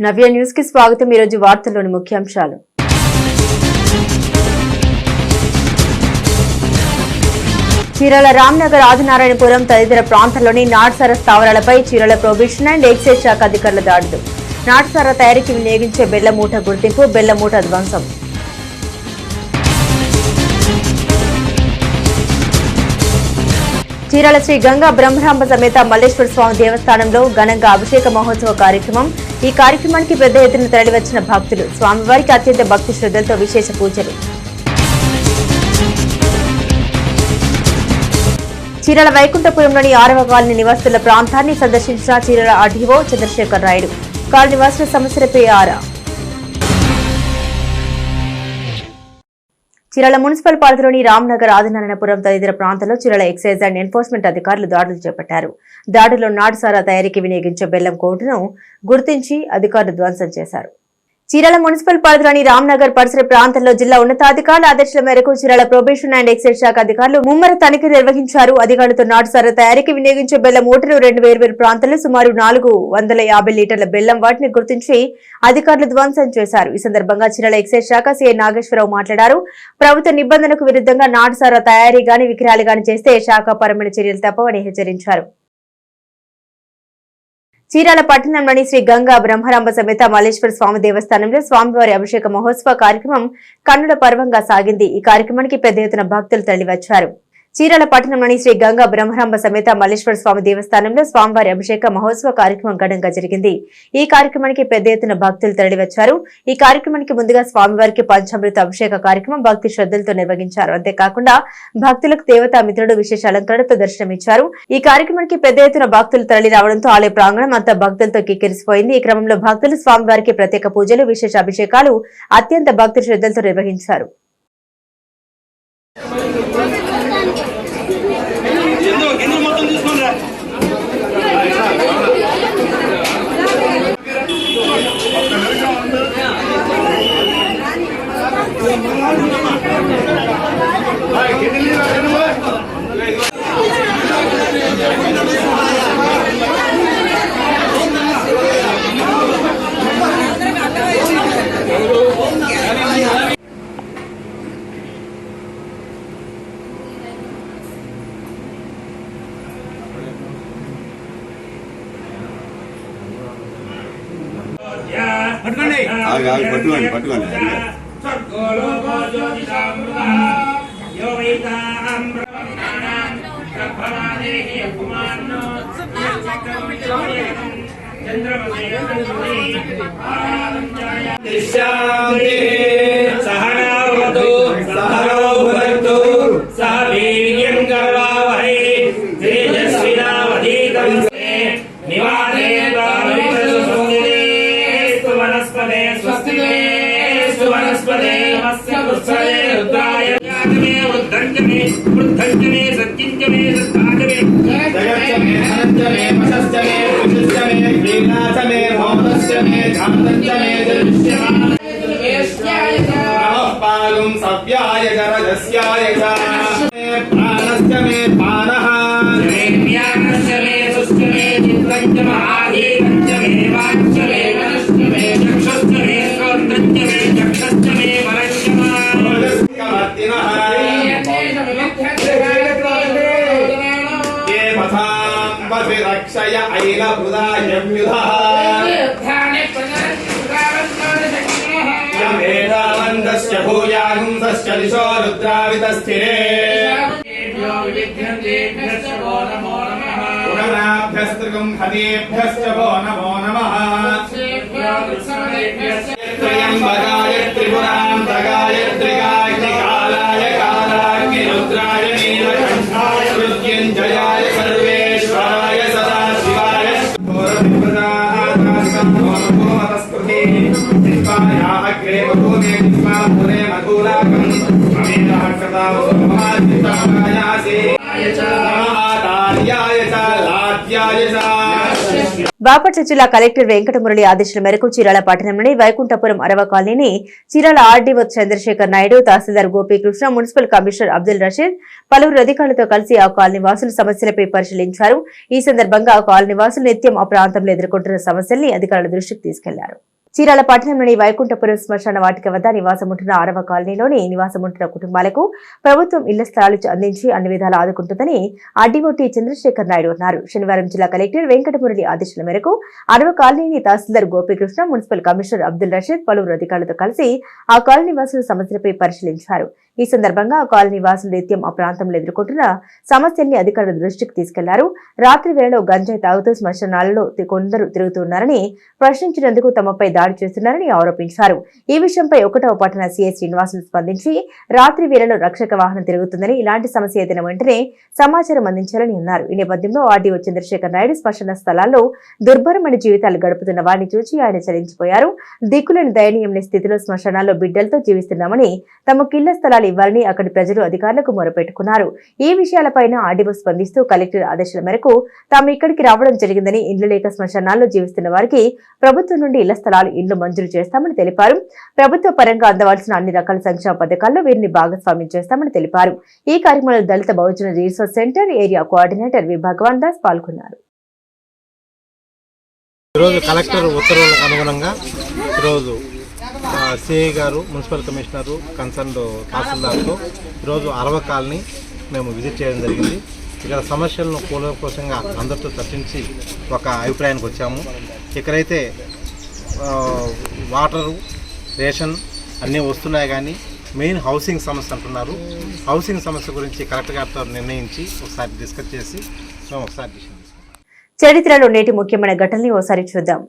నవ్య news కి స్వాగతం। ఈ రోజు వార్తల్లోని ముఖ్యాంశాలు। చీరాల రామ్నగర్ ఆదినారాయణపురం తదితర ప్రాంతాల్లోని నాటుసారా స్థావరాలపై చీరాల ప్రొహిబిషన్ అండ్ ఎక్సైజ్ శాఖ అధికారుల దాడులు। నాటుసారా తయారీకి వినియోగించే బెల్లం మూట గుర్తింపు, బెల్లం మూట ధ్వంసం। చీరాల శ్రీ గంగా బ్రహ్మరాంబ సమేత మల్లేశ్వర స్వామి దేవస్థానంలో ఘనంగా అభిషేక మహోత్సవ కార్యక్రమం। ఈ కార్యక్రమానికి పెద్ద ఎత్తున తరలివచ్చిన భక్తులు స్వామివారికి అత్యంత భక్తి శ్రద్ధలతో విశేష పూజలు। చీరాల వైకుంఠపురంలోని 6వ కాలనీ నివాసుల ప్రాంతాన్ని సందర్శించిన చీరాల ఆర్డీఓ చంద్రశేఖర్ రాయుడు। కాలనీ నివాసుల సమస్యలపై ఆరా। చీరాల మున్సిపల్ పరిధిలోని రామ్నగర్ ఆదినారాయణపురం తదితర ప్రాంతాల్లో చీరాల ఎక్సైజ్ అండ్ ఎన్ఫోర్స్మెంట్ అధికారులు దాడులు చేపట్టారు। దాడిలో నాటుసారా తయారీకి వినియోగించే బెల్లం కోటును గుర్తించి అధికారులు ధ్వంసం చేశారు। చీరాల మున్సిపల్ పరిధిలోని రామ్నగర్ పరిసర ప్రాంతాల్లో జిల్లా ఉన్నతాధికారుల ఆదేశాల మేరకు చీరాల ప్రొహిబిషన్ అండ్ ఎక్సైజ్ శాఖ అధికారులు ముమ్మర తనిఖీ నిర్వహించారు। అధికారులతో నాటుసారా తయారీకి వినియోగించే బెల్లం మూటలు 2 వేర్వేరు ప్రాంతాల్లో సుమారు 450 లీటర్ల బెల్లం వాటిని గుర్తించి అధికారులు ధ్వంసం చేశారు। ఈ సందర్భంగా చీరాల ఎక్సైజ్ శాఖ సీఐ నాగేశ్వరరావు మాట్లాడారు। ప్రభుత్వ నిబంధనలకు విరుద్ధంగా నాటుసారా తయారీ గాని విక్రయాలు గాని చేస్తే శాఖాపరమైన చర్యలు తప్పవని హెచ్చరించారు। చీరాల పట్టణంలోని శ్రీ గంగా బ్రహ్మరాంబ సమేత మల్లేశ్వర స్వామి దేవస్థానంలో స్వామివారి అభిషేక మహోత్సవ కార్యక్రమం కన్నుల పర్వంగా సాగింది। ఈ కార్యక్రమానికి పెద్ద ఎత్తున భక్తులు తరలివచ్చారు। చీరాల పట్టణంలోని శ్రీ గంగా బ్రహ్మరాంబ సమేత మల్లేశ్వర స్వామి దేవస్థానంలో స్వామివారి అభిషేక మహోత్సవ కార్యక్రమం ఘనంగా జరిగింది। ఈ కార్యక్రమానికి పెద్ద ఎత్తున భక్తులు తరలివచ్చారు। ఈ కార్యక్రమానికి ముందుగా స్వామివారికి పంచామృత అభిషేక కార్యక్రమం భక్తి శ్రద్ధలతో నిర్వహించారు। అంతేకాకుండా భక్తులకు దేవతా మిత్రుడు విశేష అలంకరణతో దర్శనమిచ్చారు। ఈ కార్యక్రమానికి పెద్ద ఎత్తున భక్తులు తరలి రావడంతో ఆలయ ప్రాంగణం అంతా భక్తులతో కిక్కిరిసిపోయింది। ఈ క్రమంలో భక్తులు స్వామివారికి ప్రత్యేక పూజలు, విశేష అభిషేకాలు అత్యంత భక్తి శ్రద్ధలతో నిర్వహించారు। పట్టుకోండి సవ్యాయ జరజస్యాయ ప్రాణస్య మే ప్రాణః మే సుస్య మే చిత్తంచ మహాదేవంచ మే వాక్య మే మనస్య మే చక్షుస్య మే శ్రోత్రంచ మే చక్షుస్య మే మనస్య కమర్తినః ఏ పథాం వసిరక్షయ ఐలబుదాయవ్యుధః యమేధావందస్య భూయాగుంసస్య దిశో రుద్రావితస్థిరే గుణనాభ్యస్త్రిగుం హదేభ్యశ్చ వో నమో నమః త్రయంబకాయ త్రిపురాంతకాయ త్రికాగ్నికాలాయ కాలాగ్ని రుద్రాయ నీలకంఠాయ మృత్యుంజయాయ సర్వేశ్వరాయ సదాశివాయ అగ్రే భూమే భూమే మధురాకం అమేధః కృతావ సోమాదితాయాసి ఆదార్యాయ చ లాద్యాయ చ బాపట్ల జిల్లా కలెక్టర్ వెంకటమురళి ఆదేశాల మేరకు చీరాల పట్టణంలోని వైకుంఠపురం 6వ కాలనీని చీరాల ఆర్డీఓ చంద్రశేఖర్ నాయుడు, తహసీల్దార్ గోపీకృష్ణ, మున్సిపల్ కమిషనర్ అబ్దుల్ రషీద్ పలువురు అధికారులతో కలిసి ఆ కాలనీ వాసుల సమస్యలపై పరిశీలించారు। ఈ సందర్భంగా ఆ కాలనీ వాసులు నిత్యం ఆ ప్రాంతంలో ఎదుర్కొంటున్న సమస్యల్ని అధికారుల దృష్టికి తీసుకెళ్లారు। చీరాల పట్టణంలోని వైకుంఠపురం శ్మశాన వాటిక వద్ద నివాసముంటున్న 6వ కాలనీలోని నివాసముంటున్న కుటుంబాలకు ప్రభుత్వం ఇళ్ల స్థలాలు అందించి అన్ని విధాలు ఆదుకుంటుందని ఆర్డీఓటీ చంద్రశేఖర్ నాయుడు అన్నారు. శనివారం జిల్లా కలెక్టర్ వెంకటమురళి ఆదేశాల మేరకు 6వ కాలనీని తహసీల్దార్ గోపీకృష్ణ, మున్సిపల్ కమిషనర్ అబ్దుల్ రషీద్ పలువురు అధికారులతో కలిసి ఆ కాలనీ నివాసుల సమస్యలపై పరిశీలించారు. ఈ సందర్భంగా ఆ కాలనీ వాసులు నిత్యం ఆ ప్రాంతంలో ఎదుర్కొంటున్న సమస్యల్ని అధికారుల దృష్టికి తీసుకెళ్లారు. రాత్రి వేళలో గంజాయి తాగుతూ శ్మశానాలలో కొందరు తిరుగుతున్నారని, ప్రశ్నించినందుకు తమపై దాడి చేస్తున్నారని ఆరోపించారు. ఈ విషయంపై 1వ పట్టణ సీఐ శ్రీనివాసులు స్పందించి రాత్రి వేళలో రక్షక వాహనం తిరుగుతుందని, ఇలాంటి సమస్య ఏదైనా వెంటనే సమాచారం అందించాలని అన్నారు. ఈ నేపథ్యంలో ఆర్డీఓ చంద్రశేఖర్ నాయుడు శ్మశాన స్థలాల్లో దుర్భరమైన జీవితాలు గడుపుతున్న వారిని చూసి ఆయన చలించిపోయారు. దిక్కులేని దయనీయమైన స్థితిలో శ్మశానాల్లో బిడ్డలతో జీవిస్తున్నామని, తమకు ఇళ్ల స్థలాలు ఇవ్వాలని అక్కడి ప్రజలు అధికారులకు మొరపెట్టుకున్నారు. ఈ విషయాలపైన ఆర్డీఓ స్పందిస్తూ కలెక్టర్ ఆదేశాల మేరకు తాము ఇక్కడికి రావడం జరిగిందని, ఇండ్లు లేక శ్మశానాల్లో జీవిస్తున్న వారికి ప్రభుత్వం నుండి ఇళ్ల స్థలాలు ఇండ్లు మంజూరు చేస్తామని తెలిపారు. ప్రభుత్వ పరంగా అందవలసిన అన్ని రకాల సంక్షేమ పథకాల్లో వీరిని భాగస్వామ్యం చేస్తామని తెలిపారు. ఈ కార్యక్రమంలో Dalit Bahujan resource centre area coordinator V Bhagwan Das పాల్గొన్నారు. ఈరోజు కలెక్టర్ ఉత్తర్వులకు అనుగుణంగా ఈరోజు సిఐ గారు, మున్సిపల్ కమిషనరు, కన్సర్న్ తహసీల్దార్తో ఈరోజు 6వ కాలనీ మేము విజిట్ చేయడం జరిగింది. ఇక్కడ సమస్యలను కూలంకషంగా అందరితో చర్చించి ఒక అభిప్రాయానికి వచ్చాము. ఇక్కడైతే వాటరు, రేషన్ అన్నీ వస్తున్నాయి, కానీ మెయిన్ హౌసింగ్ సమస్య అంటున్నారు. హౌసింగ్ సమస్య గురించి కలెక్టర్ గారితో నిర్ణయించి ఒకసారి డిస్కస్ చేసి మేము ఒకసారి డిసిషన్ తీసుకుంటాం. చరిత్రలో నేటి ముఖ్యమైన ఘటనని ఓసారి చూద్దాం.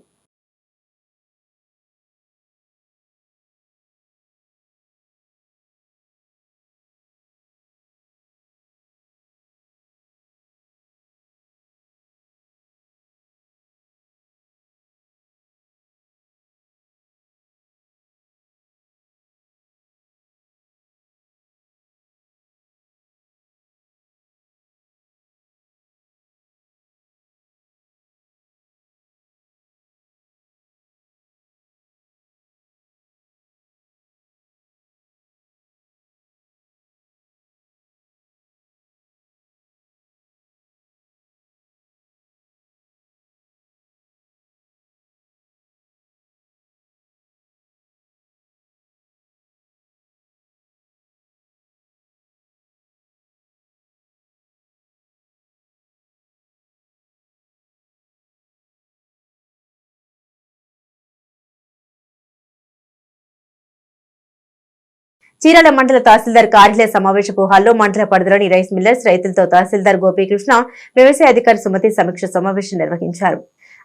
చీరాల మండల తహసీల్దార్ కార్యాలయ సమావేశపు హాల్లో మండల పరిధిలోని రైస్ మిల్లర్స్ రైతులతో తహసీల్దార్ గోపీకృష్ణ, వ్యవసాయ అధికారి సుమతి సమీక్ష సమావేశం నిర్వహించారు.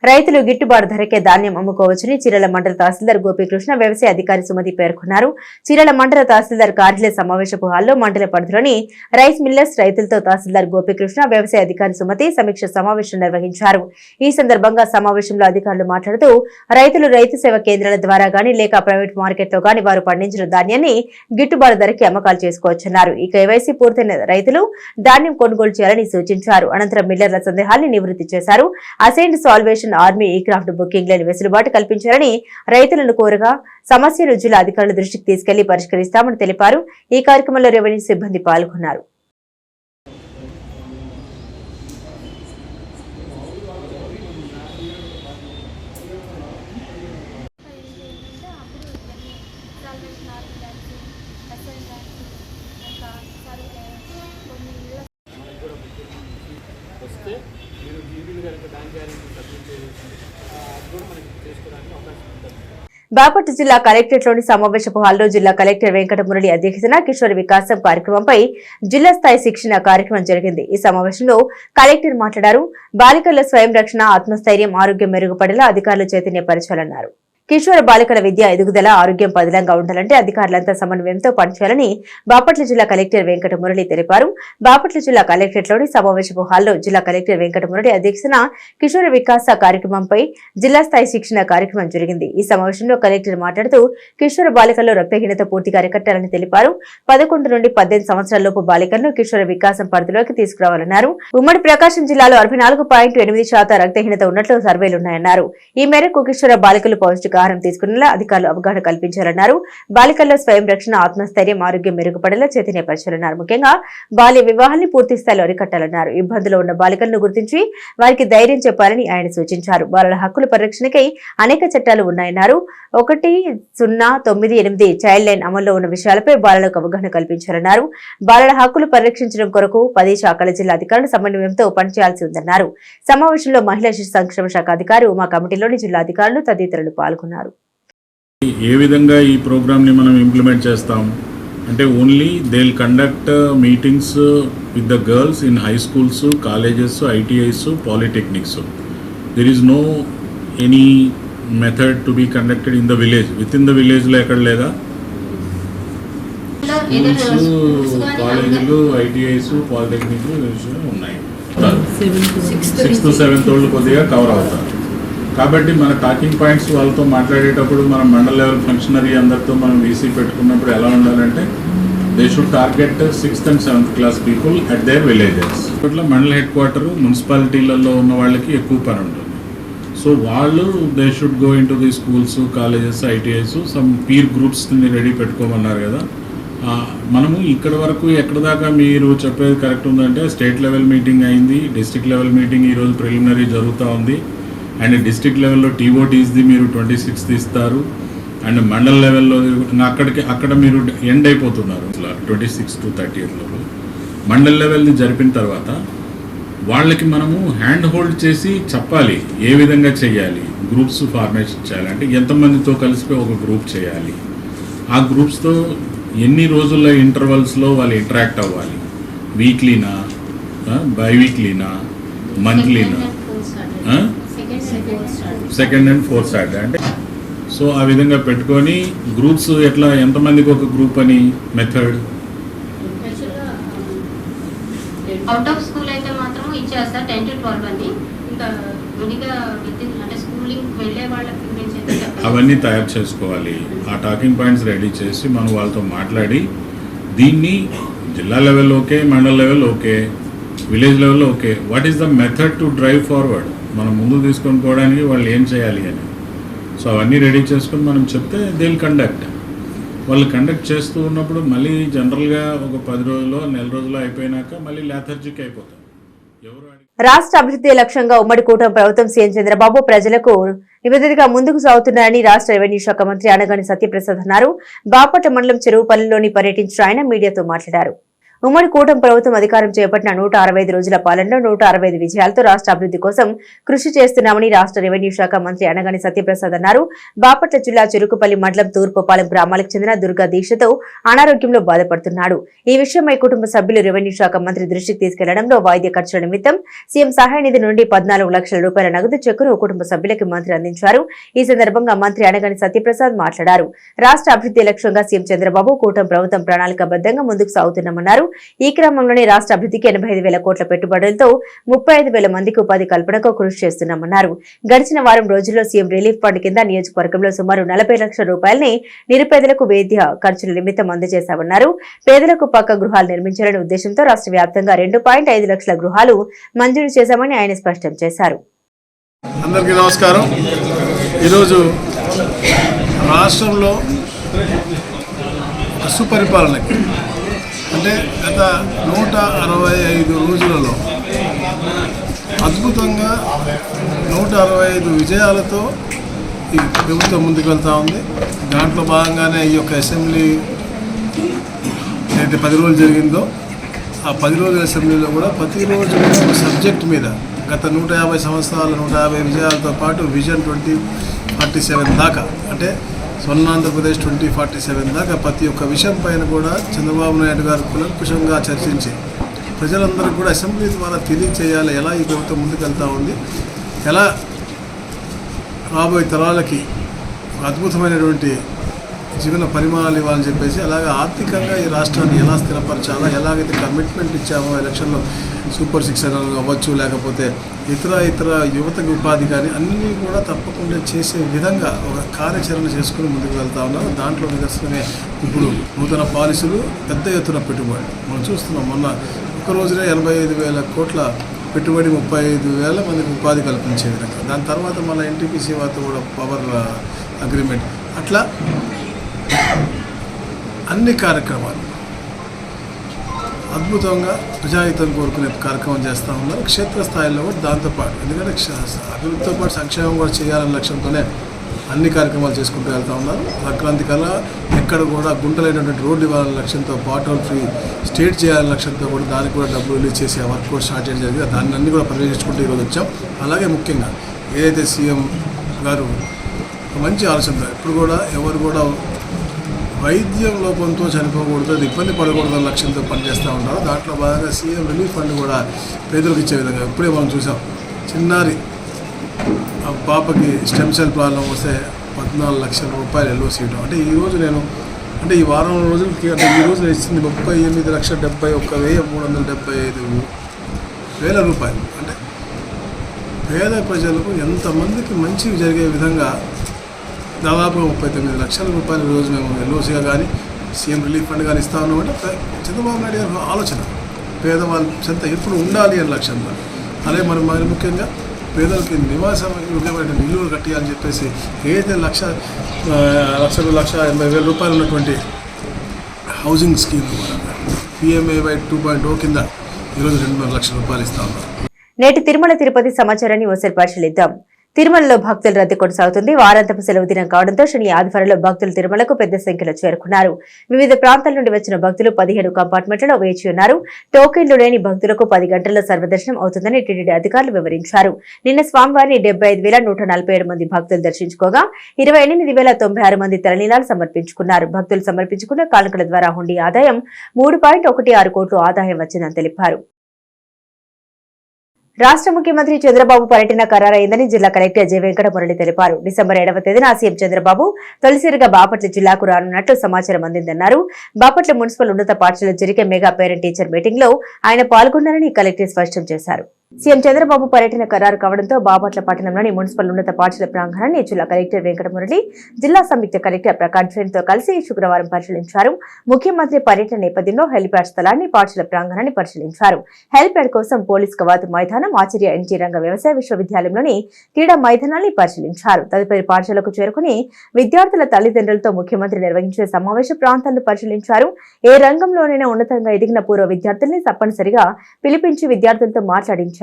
రైతులు గిట్టుబాటు ధరకే ధాన్యం అమ్ముకోవచ్చని చీరాల మండల తహసీల్దార్ గోపీకృష్ణ, వ్యవసాయ అధికారి సుమతి పేర్కొన్నారు. చీరాల మండల తహసీల్దార్ కార్యాలయ సమావేశపు హాల్లో మండల పరిధిలోని రైస్ మిల్లర్స్ రైతులతో తహసీల్దార్ గోపీకృష్ణ, వ్యవసాయ అధికారి సుమతి సమీక్ష సమావేశం నిర్వహించారు. ఈ సందర్భంగా సమావేశంలో అధికారులు మాట్లాడుతూ రైతులు రైతు సేవా కేంద్రాల ద్వారా గానీ లేక ప్రైవేట్ మార్కెట్లో గానీ వారు పండించిన ధాన్యాన్ని గిట్టుబాటు ధరకి అమ్మకాలు చేసుకోవచ్చన్నారు. ఈ కేవైసీ పూర్తయిన రైతులు ధాన్యం కొనుగోలు చేయాలని సూచించారు. అనంతరం మిల్లర్ల సందేహాల్ని నివృత్తి చేశారు. అసైన్డ్ సాల్వేషన్ ఆర్మీ ఈ క్రాఫ్ట్ బుకింగ్ లేని వెసులుబాటు కల్పించారని రైతులను కోరగా సమస్యను జిల్లా అధికారుల దృష్టికి తీసుకెళ్లి పరిష్కరిస్తామని తెలిపారు. ఈ కార్యక్రమంలో రెవెన్యూ సిబ్బంది పాల్గొన్నారు. బాపట్ల జిల్లా కలెక్టరేట్లోని సమావేశపు హాల్లో జిల్లా కలెక్టర్ వెంకటమురళి అధ్యక్షతన కిషోర వికాసం కార్యక్రమంపై జిల్లా స్థాయి శిక్షణ కార్యక్రమం జరిగింది. ఈ సమావేశంలో కలెక్టర్ మాట్లాడారు. బాలికల స్వయం రక్షణ, ఆత్మస్థైర్యం, ఆరోగ్యం మెరుగుపడేలా అధికారులు చైతన్యపరచాలన్నారు. కిషోర బాలికల విద్య, ఎదుగుదల, ఆరోగ్యం పదిలంగా ఉండాలంటే అధికారులంతా సమన్వయంతో పనిచేయాలని బాపట్ల జిల్లా కలెక్టర్ వెంకటమురళి తెలిపారు. బాపట్ల జిల్లా కలెక్టరేట్లోని సమావేశపు హాల్లో జిల్లా కలెక్టర్ వెంకటమురళి అధ్యక్షతన కిషోర వికాస కార్యక్రమంపై జిల్లా స్థాయి శిక్షణ కార్యక్రమం జరిగింది. ఈ సమావేశంలో కలెక్టర్ మాట్లాడుతూ కిషోర బాలికల్లో రక్తహీనత పూర్తిగా అరికట్టాలని తెలిపారు. 11 నుండి 18 సంవత్సరాలలోపు బాలికలను కిషోర వికాసం పరిధిలోకి తీసుకురావాలన్నారు. ఉమ్మడి ప్రకాశం జిల్లాలో 64.8% రక్తహీనత ఉన్నట్లు సర్వేలున్నాయన్నారు. ఈ మేరకు కిషోర బాలికలు పౌష్టిక పోషకాహారం తీసుకునేలా అధికారులు అవగాహన కల్పించాలన్నారు. బాలికల్లో స్వయం రక్షణ, ఆత్మస్థైర్యం, ఆరోగ్యం మెరుగుపడేలా చైతన్యపరచాలన్నారు. ముఖ్యంగా బాల్య వివాహాన్ని పూర్తి స్థాయిలో అరికట్టాలన్నారు. ఇబ్బందులు ఉన్న బాలికలను గుర్తించి వారికి ధైర్యం చెప్పాలని ఆయన సూచించారు. బాలల హక్కుల పరిరక్షణకై అనేక చట్టాలు ఉన్నాయన్నారు. 1098 చైల్డ్ లైన్ అమల్లో ఉన్న విషయాలపై బాలలకు అవగాహన కల్పించాలన్నారు. బాలల హక్కులు పరిరక్షించడం కొరకు 10 శాఖల జిల్లా అధికారులు సమన్వయంతో పనిచేయాల్సి ఉందన్నారు. సమావేశంలో మహిళా శిశు సంక్షేమ శాఖ అధికారి ఉమా, కమిటీలోని జిల్లా అధికారులు తదితరులు పాల్గొన్నారు. ఏ విధంగా ఈ ప్రోగ్రామ్ని మనం ఇంప్లిమెంట్ చేస్తాం అంటే only they will conduct meetings with the girls in high schools, colleges, ITIs, polytechnics. There is no any method to be conducted in the village. Within the విలేజ్లో ఎక్కడ లేదా స్కూల్స్, కాలేజీలు, ఐటీఐస్, పాలిటెక్నిక్ ఉన్నాయి. 6th to 7th వాళ్ళు కొద్దిగా cover అవుతారు. కాబట్టి మన టాకింగ్ పాయింట్స్ వాళ్ళతో మాట్లాడేటప్పుడు మనం మండల్ లెవెల్ ఫంక్షనరీ అందరితో మనం వీసీ పెట్టుకున్నప్పుడు ఎలా ఉండాలంటే they should target 6th and 7th class people at their villages. ఇట్లా మండల్ హెడ్ క్వార్టర్, మున్సిపాలిటీలలో ఉన్న వాళ్ళకి ఎక్కువ పని ఉంటుంది. సో వాళ్ళు they should go into the schools, colleges, ITIs, some peer గ్రూప్స్ని రెడీ పెట్టుకోమన్నారు కదా. మనము ఇక్కడ వరకు ఎక్కడ దాకా మీరు చెప్పేది కరెక్ట్ ఉందంటే స్టేట్ లెవెల్ మీటింగ్ అయింది, డిస్ట్రిక్ట్ లెవెల్ మీటింగ్ ఈరోజు ప్రిలిమినరీ జరుగుతూ ఉంది. అండ్ డిస్ట్రిక్ట్ లెవెల్లో టీఓటీస్ది మీరు 26th ఇస్తారు. అండ్ మండల్ లెవెల్లో అక్కడ మీరు ఎండ్ అయిపోతున్నారు 26 to 30th. మండల్ లెవెల్ని జరిపిన తర్వాత వాళ్ళకి మనము హ్యాండ్ హోల్డ్ చేసి చెప్పాలి ఏ విధంగా చేయాలి. గ్రూప్స్ ఫార్మేషన్ చేయాలి అంటే ఎంతమందితో కలిసిపోయి ఒక గ్రూప్ చేయాలి. ఆ గ్రూప్స్తో ఎన్ని రోజుల ఇంటర్వల్స్లో వాళ్ళు ఇంటరాక్ట్ అవ్వాలి. వీక్లీనా, బైవీక్లీనా, మంత్లీనా, సెకండ్ అండ్ ఫోర్త్ సాటర్డే అంటే. సో ఆ విధంగా పెట్టుకొని గ్రూప్స్ ఎట్లా ఎంతమందికి ఒక గ్రూప్ అని మెథడ్. అవుట్ ఆఫ్ స్కూల్ అయితే మాత్రం ఇచ్చేస్తారు 10 to 12 అని. ఇంకా విడిగా అంటే స్కూలింగ్ వెళ్ళే వాళ్ళకి అవన్నీ తయారు చేసుకోవాలి. ఆ టాకింగ్ పాయింట్స్ రెడీ చేసి మనం వాళ్ళతో మాట్లాడి దీన్ని జిల్లా level okay, mandal level okay, village level okay, what is the method to drive forward, మనం ముందు తీసుకొని పోవడానికి వాళ్ళు ఏం చేయాలి అని. సో అవన్నీ రెడీ చేసుకొని మనం చెప్తే దే విల్ కండక్ట్. వాళ్ళు కండక్ట్ చేస్తూ ఉన్నప్పుడు మళ్ళీ జనరల్గా ఒక 10 రోజుల్లో, నెల రోజుల్లో అయిపోయినాక మళ్ళీ లాథర్జిక్ అయిపోతాం. రాష్ట్ర అభివృద్ధి లక్ష్యంగా ఉమ్మడి కూటమి ప్రభుత్వం సీఎం చంద్రబాబు ప్రజలకు నిబద్ధతగా ముందుకు సాగుతున్నారని రాష్ట్ర రెవెన్యూ శాఖ మంత్రి అనగాని సత్యప్రసాద్ అన్నారు. బాపట్ల మండలం చెరువుపల్లిలోని పర్యటించిన ఆయన మీడియాతో మాట్లాడారు. ఉమ్మడి కూటమి ప్రభుత్వం అధికారం చేపట్టిన 165 రోజుల పాలనలో 165 విజయాలతో రాష్ట్ర అభివృద్ధి కోసం కృషి చేస్తున్నామని రాష్ట్ర రెవెన్యూ శాఖ మంత్రి అనగాని సత్యప్రసాద్ అన్నారు. బాపట్ల జిల్లా చెరుకుపల్లి మండలం తూర్పుపాలెం గ్రామాలకు చెందిన దుర్గా దీక్షతో అనారోగ్యంలో బాధపడుతున్నాడు. ఈ విషయమై కుటుంబ సభ్యులు రెవెన్యూ శాఖ మంత్రి దృష్టికి తీసుకెళ్లడంలో వైద్య ఖర్చుల నిమిత్తం సీఎం సహాయ నిధి నుండి 14 లక్షల రూపాయల నగదు చెక్కును కుటుంబ సభ్యులకు మంత్రి అందించారు. ఈ సందర్భంగా మంత్రి అనగాని సత్యప్రసాద్ మాట్లాడారు. రాష్ట్ర అభివృద్ధి లక్ష్యంగా సీఎం చంద్రబాబు కూటమి ప్రభుత్వం ప్రణాళికాబద్ధంగా ముందుకు సాగుతున్నామన్నారు. ఈ క్రమంలోనే రాష్ట్ర అభివృద్ధికి 85,000 కోట్ల పెట్టుబడులతో 35,000 మందికి ఉపాధి కల్పనకు కృషి చేస్తున్నామన్నారు. గడిచిన వారం రోజుల్లో సీఎం రిలీఫ్ ఫండ్ కింద నియోజకవర్గంలో సుమారు 40 లక్షల రూపాయలని నిరుపేదలకు వైద్య ఖర్చుల నిమిత్తం అందజేశామన్నారు. పేదలకు పక్క గృహాలు నిర్మించాలనే ఉద్దేశంతో రాష్ట్ర వ్యాప్తంగా 2.5 లక్షల గృహాలు మంజూరు చేశామని ఆయన స్పష్టం చేశారు. అందరికీ నమస్కారం. ఈరోజు రాష్ట్రంలో సుపరిపాలనకి అంటే గత 165 రోజులలో అద్భుతంగా 165 విజయాలతో ఈ ప్రభుత్వం ముందుకు వెళ్తూ ఉంది. దాంట్లో భాగంగానే ఈ యొక్క అసెంబ్లీ ఏదైతే 10 రోజులు జరిగిందో ఆ 10 రోజుల అసెంబ్లీలో కూడా ప్రతిరోజు ఒక సబ్జెక్ట్ మీద గత 150 సంవత్సరాల 150 విజయాలతో పాటు విజన్ 2047 దాకా అంటే స్వర్ణాంధ్రప్రదేశ్ 2047 దాకా ప్రతి ఒక్క విషయం పైన కూడా చంద్రబాబు నాయుడు గారు కులంకుశంగా చర్చించి ప్రజలందరూ కూడా అసెంబ్లీ ద్వారా తెలియచేయాలి ఎలా ఈ ప్రభుత్వం ముందుకు వెళ్తూ ఉంది, ఎలా రాబోయే తరాలకి అద్భుతమైనటువంటి జీవన పరిమాణాలు ఇవ్వాలని చెప్పేసి, అలాగే ఆర్థికంగా ఈ రాష్ట్రాన్ని ఎలా స్థిరపరచాలా, ఎలాగైతే కమిట్మెంట్ ఇచ్చామో ఎలక్షన్లో సూపర్ 6 అవ్వచ్చు, లేకపోతే ఇతర యువతకు ఉపాధి కానీ అన్నీ కూడా తప్పకుండా చేసే విధంగా ఒక కార్యాచరణ చేసుకుని ముందుకు వెళ్తా ఉన్నారు. దాంట్లో నిదర్శనమే ఇప్పుడు నూతన పాలసీలు, పెద్ద ఎత్తున పెట్టుబడి మనం చూస్తున్నాం. మొన్న ఒక రోజునే 85,000 కోట్ల పెట్టుబడి, 35,000 మందికి ఉపాధి కల్పించే విధంగా. దాని తర్వాత మన ఎన్టీపీసీ వారితో కూడా పవర్ అగ్రిమెంట్, అట్లా అన్ని కార్యక్రమాలు అద్భుతంగా ప్రజాహితం కోరుకునే కార్యక్రమం చేస్తూ ఉన్నారు క్షేత్రస్థాయిలో కూడా. దాంతోపాటు ఎందుకంటే అభివృద్ధితో పాటు సంక్షేమం కూడా చేయాలనే లక్ష్యంతోనే అన్ని కార్యక్రమాలు చేసుకుంటూ వెళ్తూ ఉన్నారు. సంక్రాంతి కల్లా ఎక్కడ కూడా గుంటలైనటువంటి రోడ్డు ఇవ్వాలనే లక్ష్యంతో, పాటోల్ ఫ్రీ స్టేట్ చేయాలనే లక్ష్యంతో కూడా దానికి కూడా డబ్బులు రిలీజ్ చేసే వర్క్ కూడా స్టార్ట్ చేయడం జరిగింది. దాన్ని అన్ని కూడా పర్యవేక్షించుకుంటూ ఈరోజు వచ్చాం. అలాగే ముఖ్యంగా ఏదైతే సీఎం గారు మంచి ఆలోచన, ఇప్పుడు కూడా ఎవరు కూడా వైద్యం లోపంతో చనిపోకూడదు, ఇబ్బంది పడకూడదన్న లక్ష్యంతో పనిచేస్తూ ఉంటారు. దాంట్లో భాగంగా సీఎం రిలీఫ్ ఫండ్ కూడా పేదలకు ఇచ్చే విధంగా ఇప్పుడే మనం చూసాం. చిన్నారి పాపకి స్టెమ్ సెల్ ప్రాబ్లం వస్తే 14 లక్షల రూపాయలు ఎల్ఓసి ఇవ్వడం. అంటే ఈరోజు నేను ఈ వారం రోజులకి అంటే ఈ రోజు ఇచ్చింది 38,71,375,000 రూపాయలు. అంటే పేద ప్రజలకు ఎంతమందికి మంచి జరిగే విధంగా దాదాపుగా 39 లక్షల రూపాయలు ఈరోజు మేము ఎల్ఓసిగా కానీ సీఎం రిలీఫ్ ఫండ్ కానీ ఇస్తా ఉన్నామంటే చంద్రబాబు నాయుడు గారి ఆలోచన పేదవాళ్ళ చెంత ఎప్పుడు ఉండాలి అనే లక్ష్యంతో. అలాగే మరి ముఖ్యంగా పేదలకి నివాసం యోగ్యమైన ఇల్లులు కట్టియాలని చెప్పేసి ఏదైతే 1,80,000 రూపాయలు ఉన్నటువంటి హౌసింగ్ స్కీమ్ PMAY 2.0 కింద ఈరోజు 2.5 లక్షల రూపాయలు ఇస్తా ఉన్నారు. నేటి తిరుమల తిరుపతి సమాచారాన్ని ఒకసారి పరిశీలిద్దాం. తిరుమలలో భక్తుల రద్దీ కొనసాగుతుంది. వారాంతపు సెలవు దినం కావడంతో శని ఆదివారంలో భక్తులు తిరుమలకు పెద్ద సంఖ్యలో చేరుకున్నారు. వివిధ ప్రాంతాల నుండి వచ్చిన భక్తులు 17 కంపార్ట్మెంట్లలో వేచి ఉన్నారు. టోకెన్లు లేని భక్తులకు 10 గంటల్లో సర్వదర్శనం అవుతుందని టీటీడీ అధికారులు వివరించారు. నిన్న స్వామివారిని 75,147 మంది భక్తులు దర్శించుకోగా 28,096 మంది తలనీలాలు సమర్పించుకున్నారు. భక్తులు సమర్పించుకున్న కానుకల ద్వారా హుండీ ఆదాయం 3.16 కోట్లు ఆదాయం వచ్చిందని తెలిపారు. రాష్ట్ర ముఖ్యమంత్రి చంద్రబాబు పర్యటన ఖరారైందని జిల్లా కలెక్టర్ జె వెంకటమురళి తెలిపారు. డిసెంబర్ 7వ తేదీన సీఎం చంద్రబాబు తొలిసారిగా బాపట్ల జిల్లాకు రానున్నట్లు సమాచారం అందిందన్నారు. బాపట్ల మున్సిపల్ ఉన్నత పాఠశాలలో జరిగే మెగా పేరెంట్ టీచర్ మీటింగ్ లో ఆయన పాల్గొన్నారని కలెక్టర్ స్పష్టం చేశారు. సీఎం చంద్రబాబు పర్యటన ఖరారు కావడంతో బాపట్ల పట్టణంలోని మున్సిపల్ ఉన్నత పాఠశాల ప్రాంగణాన్ని జిల్లా కలెక్టర్ వెంకటమురళి, జిల్లా సంయుక్త కలెక్టర్ ప్రకాష్ జైన్ తో కలిసి శుక్రవారం పరిశీలించారు. ముఖ్యమంత్రి పర్యటన నేపథ్యంలో హెలిప్యాడ్ స్థలాన్ని, పాఠశాల ప్రాంగణాన్ని పరిశీలించారు. హెలిప్యాడ్ కోసం పోలీస్ కవాతు మైదానం, ఆచార్య ఎన్టీ రంగ వ్యవసాయ విశ్వవిద్యాలయంలోని క్రీడా మైదానాన్ని పరిశీలించారు. తదుపరి పాఠశాలకు చేరుకుని విద్యార్థుల తల్లిదండ్రులతో ముఖ్యమంత్రి నిర్వహించే సమావేశ ప్రాంతాలను పరిశీలించారు. ఏ రంగంలోనైనా ఉన్నతంగా ఎదిగిన పూర్వ విద్యార్థుల్ని తప్పనిసరిగా పిలిపించి విద్యార్థులతో మాట్లాడించారు.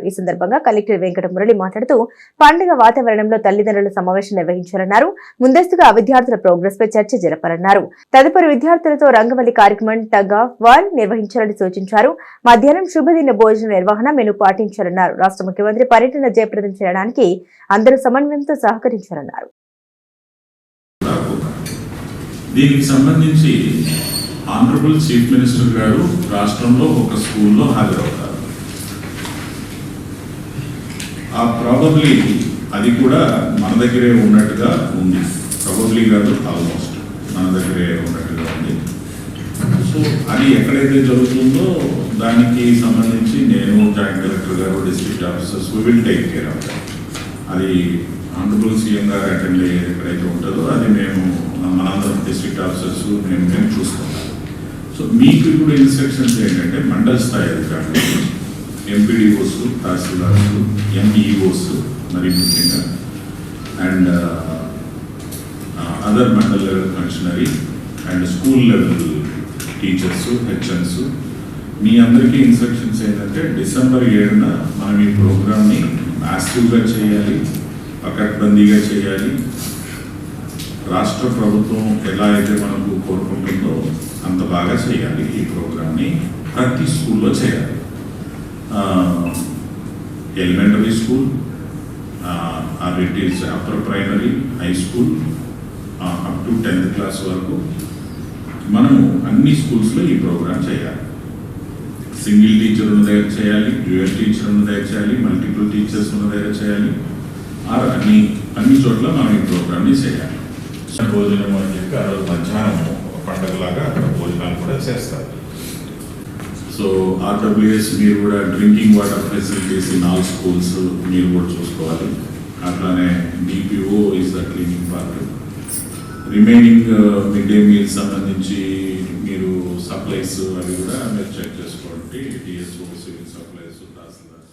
ఈ సందర్భంగా కలెక్టర్ వెంకటమురళి మాట్లాడుతూ పండుగ వాతావరణంలో తల్లిదండ్రుల సమావేశం నిర్వహించాలన్నారు. ముందస్తుగా విద్యార్థుల ప్రోగ్రెస్ పై చర్చ జరపాలన్నారు. తదుపరి విద్యార్థులతో రంగవల్లి కార్యక్రమం టగ్ ఆఫ్ వార్ నిర్వహించాలని సూచించారు. మధ్యాహ్నం శుభదిన భోజన నిర్వహణ మెను పాటించాలన్నారు. రాష్ట్ర ముఖ్యమంత్రి పర్యటన జయప్రదం చేయడానికి అందరూ సమన్వయంతో సహకరించాలన్నారు. దీనికి సంబంధించి ఆనరబుల్ చీఫ్ మినిస్టర్ గారు రాష్ట్రంలో ఒక స్కూల్లో హాజరవుతారు. ప్రాబబ్లీ అది కూడా మన దగ్గరే ఉన్నట్టుగా ఉంది. ప్రాబబ్లీ కాదు, ఆల్మోస్ట్ మన దగ్గరే ఉన్నట్టుగా ఉంది. సో అది ఎక్కడైతే జరుగుతుందో దానికి సంబంధించి నేను, జాయింట్ కలెక్టర్ గారు, district officers will take care of that. అది ఆనరబుల్ సీఎం గారు అటెండ్ అయ్యేది ఎక్కడైతే ఉంటుందో అది మేము మనందరం డిస్ట్రిక్ట్ ఆఫీసర్స్ మేము చూసుకుంటాం. సో మీకు ఇప్పుడు ఇన్స్ట్రక్షన్స్ ఏంటంటే మండల స్థాయి అధికారులు, ఎంపీడీఓస్, తహసీల్దార్స్, ఎంఈఓస్ మరి ముఖ్యంగా and other mandal level functionary and school level teachers, HMs మీ అందరికీ ఇన్స్ట్రక్షన్స్ ఏంటంటే డిసెంబర్ 7న మనం ఈ ప్రోగ్రామ్ని యాక్టివ్గా చేయాలి, పకడ్బందీగా చేయాలి. రాష్ట్ర ప్రభుత్వం ఎలా అయితే మనకు కోరుకుంటుందో అంత బాగా చేయాలి. ఈ ప్రోగ్రామ్ని ప్రతి స్కూల్లో చేయాలి. Elementary school, or it is upper primary, high school up to 10th class వరకు మనము అన్ని స్కూల్స్లో ఈ ప్రోగ్రామ్ చేయాలి. సింగిల్ టీచర్ ఉన్న దగ్గర చేయాలి, డ్యూయల్ టీచర్ ఉన్న దగ్గర చేయాలి, మల్టిపుల్ టీచర్స్ ఉన్న దగ్గర చేయాలి. ఆర్ అన్ని చోట్ల మనం ఈ ప్రోగ్రామ్ని చేయాలి. భోజనం అని చెప్పి ఆ రోజు మధ్యాహ్నం పండుగలాగా అక్కడ భోజనాలు కూడా చేస్తారు. సో ఆర్డబ్ల్యూఎస్ మీరు కూడా drinking water facilities in all schools మీరు కూడా చూసుకోవాలి. అట్లానే DPO is the cleaning part. Remaining mid day meal సంబంధించి మీరు సప్లైస్ అవి కూడా మీరు చెక్ చేసుకోండి. డిఎస్ఓ, సివిల్ సప్లైస్, తహసీల్దార్.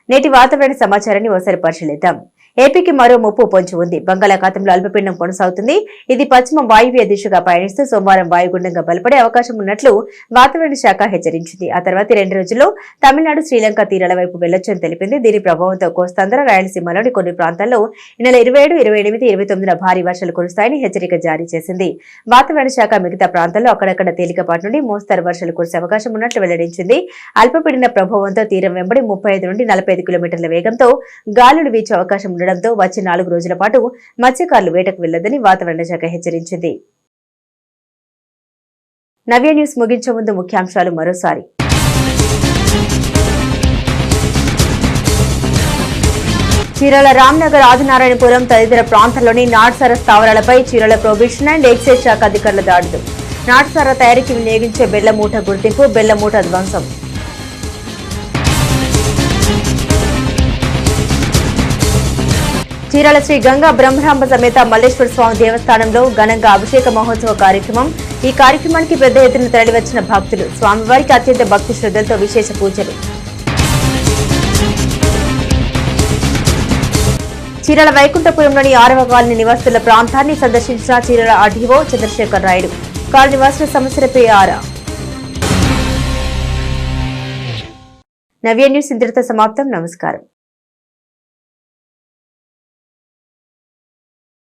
నేటి వాతావరణ సమాచారాన్ని ఒకసారి పరిశీలిద్దాం. ఏపీకి మరో ముప్పు పొంచి ఉంది. బంగాళాఖాతంలో అల్పపీడనం కొనసాగుతుంది. ఇది పశ్చిమ వాయువ్య దిశగా పయనిస్తూ సోమవారం వాయుగుండంగా బలపడే అవకాశం ఉన్నట్లు వాతావరణ శాఖ హెచ్చరించింది. ఆ తర్వాత 2 రోజుల్లో తమిళనాడు, శ్రీలంక తీరాల వైపు వెళ్లొచ్చని తెలిపింది. దీని ప్రభావంతో కోస్తాంధ్ర, రాయలసీమలోని కొన్ని ప్రాంతాల్లో ఈ నెల 27, 28, 29న భారీ వర్షాలు కురుస్తాయని హెచ్చరిక జారీ చేసింది. వాతావరణ శాఖ మిగతా ప్రాంతాల్లో అక్కడక్కడ తేలికపాటి నుండి మోస్తరు వర్షాలు కురిసే అవకాశం ఉన్నట్లు వెల్లడించింది. అల్పపీడన ప్రభావంతో తీరం వెంబడి 35 నుండి 45 కిలోమీటర్ల వేగంతో గాలులు వీచే అవకాశం ఉండడంతో వచ్చే 4 రోజుల పాటు మత్స్యకారులు వేటకు వెళ్లొద్దని వాతావరణ శాఖ హెచ్చరించింది. నవ్య న్యూస్ ముగించే ముందు ముఖ్యాంశాలు మరోసారి. చీరాల రామ్నగర్, ఆదినారాయణపురం తదితర ప్రాంతాల్లోని నాటుసార స్థావరాలపై చీరాల ప్రొహిబిషన్ అండ్ ఎక్సైజ్ శాఖ అధికారుల దాడులు. నాటుసార తయారీకి వినియోగించే బెల్ల మూట గుర్తింపు, బెల్ల మూట ధ్వంసం. చీరాల శ్రీ గంగా బ్రహ్మరాంబ సమేత మల్లేశ్వర స్వామి దేవస్థానంలో ఘనంగా అభిషేక మహోత్సవ కార్యక్రమం. ఈ కార్యక్రమానికి పెద్ద ఎత్తున తరలివచ్చిన భక్తులు. స్వామివారికి అత్యంత భక్తి శ్రద్ధలతో విశేష పూజలు. చీరాల వైకుంఠపురంలోని 6వ కాలనీ నివాసుల ప్రాంతాన్ని సందర్శించిన చీరాల ఆర్డీఓ చంద్రశేఖర్ రాయుడు. కాలనీ నివాసుల సమస్యలపై ఆరా. నవ్య న్యూస్ ఇంతటితో సమాప్తం. నమస్కారం.